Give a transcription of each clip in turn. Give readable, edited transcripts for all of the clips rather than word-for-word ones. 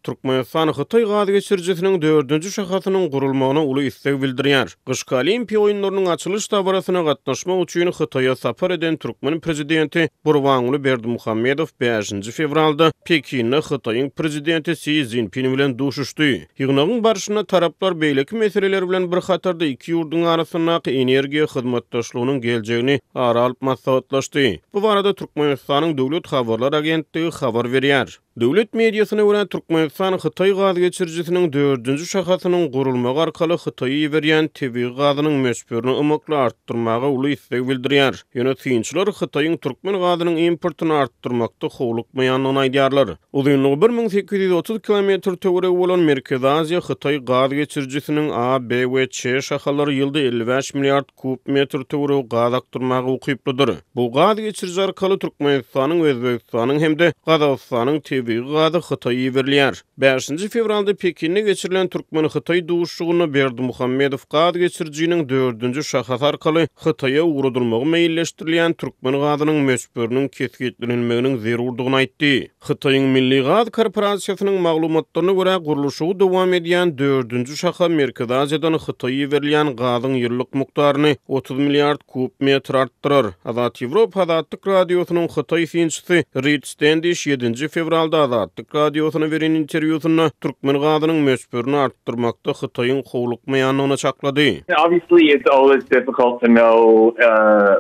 Türkmenistan Xitay gaz geçirjisiniň 4-nji şahasynyň gurulmagyna uly istek bildirýär. Gyşky Olimpiýa oýunlarynyň açylyş tabarasyna gatnaşmak üçin Xitay'a sapar eden Türkmen prezidenti Gurbanguly Berdimuhammedow 5-nji fevralda Pekinne Xitaýyň prezidenti Xi Jinping bilen duşuşdy. Ýygnagyň barşyna taraplar beýleki meseleler bilen bir hatarda iki ýurduň arasyndaky energiýa hyzmatdaşlygynyň geljegini ara alyp maslahatlaşdy. Bu barada Türkmenistanyň döwlet habarlar agentligi habar berýär. Döwlet mediasyna görä Türkmenistan Xitay gaz geçirjisiniň 4-nji şahasynyň gurulmagy arkaly Xitaýa berýän tebii gazynyň möçberini ymykly artdyrmaga uly istek bildirýär. Ýönetimçiler Xitaýyň türkmen gazynyň importyny artdyrmakda howluk beýanlaryny aýdýarlar. Uzunlygy 1830 kilometr töwere bolan Merkezi Aziýa Xitay gaz geçirjisiniň A, B we C şahalary ýylda 55 milliard kub metr töwere gaz akdyrmagy ukyplydyr. Bu gaz geçirji arkaly Türkmenistanyň we Özbegistanyň hemde Gazagystanyň tebii gazy Xitaýa berilýär. 5-nji fevralda Pekinne geçirilen Türkmen Xitay duşuşygyny Berdimuhammedow gaz geçirjiniň 4-nji şahasy arkaly Xitaýa ugrudylmagy meýilleşdirilýän türkmen gazynyň möçberiniň kesgitlenilmeginiň zerurdygyny aýtdy. Xitaýyň Milli Gaz Korporasiýasynyň maglumatlaryna görä guruluşy dowam edýän 4-nji şaha Merkezi Aziýadan Xitaýa berilýän gazyň ýyllyk mukdaryny 30 milliard kub metr artdyrar. Azat Ýewropa Azatlyk radiosynyň Xitaý synçysy Reed Standish 7-nji fevralda Azatlyk radiosyna beren interwýusynda türkmen gazynyň möçberini artdyrmakda Xitaýyň howluk beýanlaryny çaklady. Obviously, it's always difficult to know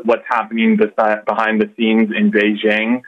what's happening behind the scenes in Beijing.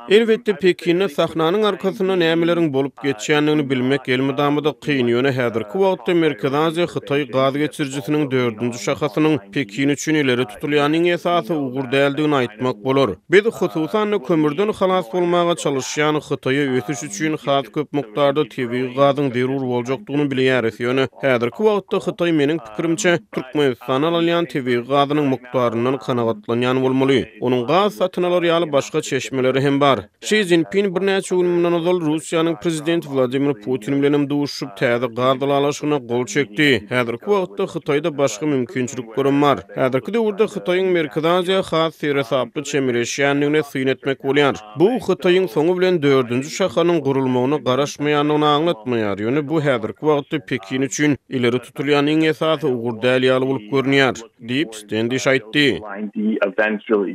Elbetde Pekinne sahnanyň arkasynda nämeleriň bolup geçýändigini bilmek elmydamyda kyn ýöne häzirki wagtda Merkezi Aziýa Xitay gaz geçirjisiniň 4-nji şahasynyň Pekin üçin ileri tutulýanyň esasy ugur däldigini aýtmak bolar. Biz hususan kömürden halas bolmaga çalışýan Xitaýa ösüş üçin has köp mukdarda tebii gazyň zerur boljakdygyny bilýäris ýöne häzirki wagtda Xitaý meniň pikirimçe Türkmenistan alýan tebii gazynyň mukdaryndan kanagatlanýan bolmaly. Onuň gaz satyn alary ýaly başga çeşmeleri hem bar. Xi Jinping bir näçe gününden ozal Russiýanyň prezidenti Vladimir Putin bilen duşup täze gaz alaşygyna gol çekdi. Häzirki wagtda Xitaýda başga mümkinçilik görünmär. Häzirki döwürde Xitaýyň Merkezi Aziýa has serasaply çemireşýändigine syn etmek bolýar. Bu Xitaýyň soňu bilen 4-nji şahanyň gurulmagyna garaşmaýanyny aňlatmaýar. Ýöne bu häzirki wagtda Pekin üçin ileri tutulýan iň esasy ugur däl ýaly bolup görünýär, diýip Standish aýtdy.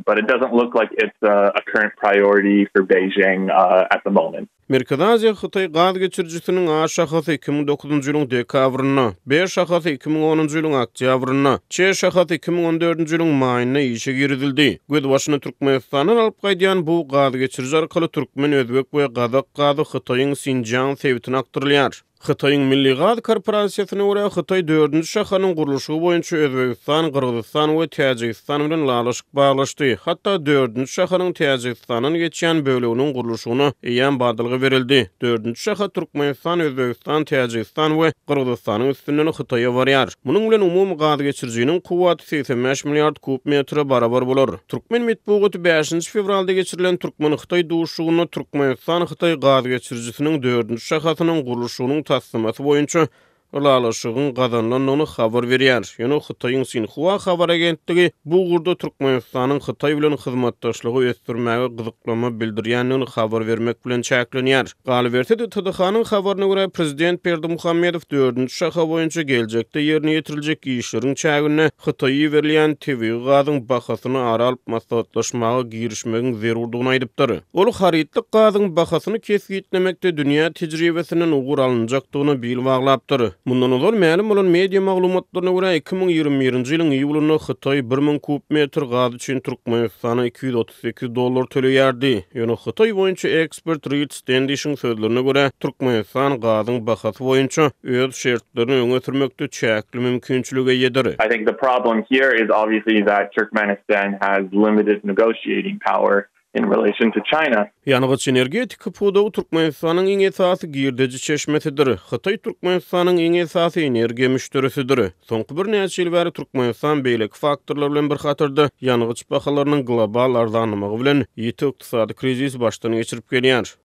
But it doesn't look like it's a current priority for Beijing at the moment. Merkezi Aziýa Xitay gaz geçirjisiniň A şahasy 2009-njy ýylyň dekabryna, B şahasy 2010-njy ýylyň oktýabryna, C şahasy 2014-njy ýylyň maýyna işe girildi. Göz başyna Türkmenistanyň alyp gaýdýan bu gaz geçirji arkaly türkmen, özbek we gazak gazy Xitaýyň Sinjan sewtine akdyrylýar. Xitaýyň Milli Gaz Korporasiýasyna görä Xitaý 4-nji şahanyň guruluşy boýunça Özbegistan, Kyrgyzstan we Täjikistan bilen lalaşyk baglaşdy. Hatda 4-nji şahanyň Täjikistanyň geçýän böleginiň guruluşyna eýän badylgy berildi. 4-nji şaha Türkmenistan, Özbegistan, Täjikistan we Kyrgyzstanyň üstünden Xitaýa barýar. Munyň bilen umumy gaz geçirjiniň kuwaty 85 milliard kub metre barabar bolar. Türkmen medeniýeti 5-nji fevralda geçirilen Türkmen-Xitaý duşuşygyny Türkmenistan-Xitaý gaz geçirjisiniň 4-nji şahasynyň guruluşynyň tasdimaty boýunça ulalaşygyň gazanlanyny habar berýär. Ýöne Xitaýyň Sinhua habar agentligi bu gurda Türkmenistanyň Xitaý bilen hyzmatdaşlygy ösdürmäge gyzyklama bildirýändigini habar bermek bilen çäklenýär. Galy berse-de TDH-nyň habaryna görä prezident Berdimuhammedow 4-nji şaha boýunça geljekde ýerine ýetiriljek işleriň çägine Xitaýa berilýän tebii gazyň bahasyny ara alyp maslahatlaşmaga girişmegiň zerurdygyny aýdypdyr. Ol haritlik gazyň bahasyny kesgitlemekde dünýä tejribesinden ugur alınjakdygyny bilip aglapdyr. Mundan ozal ma'lum bolan media maglumatlaryna görä 2021-nji ýylyň iýulyna Xitaý 1000 kub metr gaz üçin Türkmenistana $238 töleýärdi. Ýöne Xitaý boýunça ekspert Reed Standish'in sözlerine görä Türkmenistan gazyň bahasy boýunça öz şertlerini öňe sürmekde çäkli mümkinçiligi ýedir. I think the problem here is obviously that Turkmenistan has limited negotiating power in relation to China. Ýanygyç energetika pudawy Türkmenistanyň iň esasy girdeji çeşmesidir. Xitaý Türkmenistanyň iň esasy energiýa müşterisidir. Soňky bir näçe ýyl bäri Türkmenistan beýleki faktorlar bilen bir hatarda ýanygyç bahalarynyň global arzanlygy bilen ýiti ykdysady krizis başdan geçirip gelýär.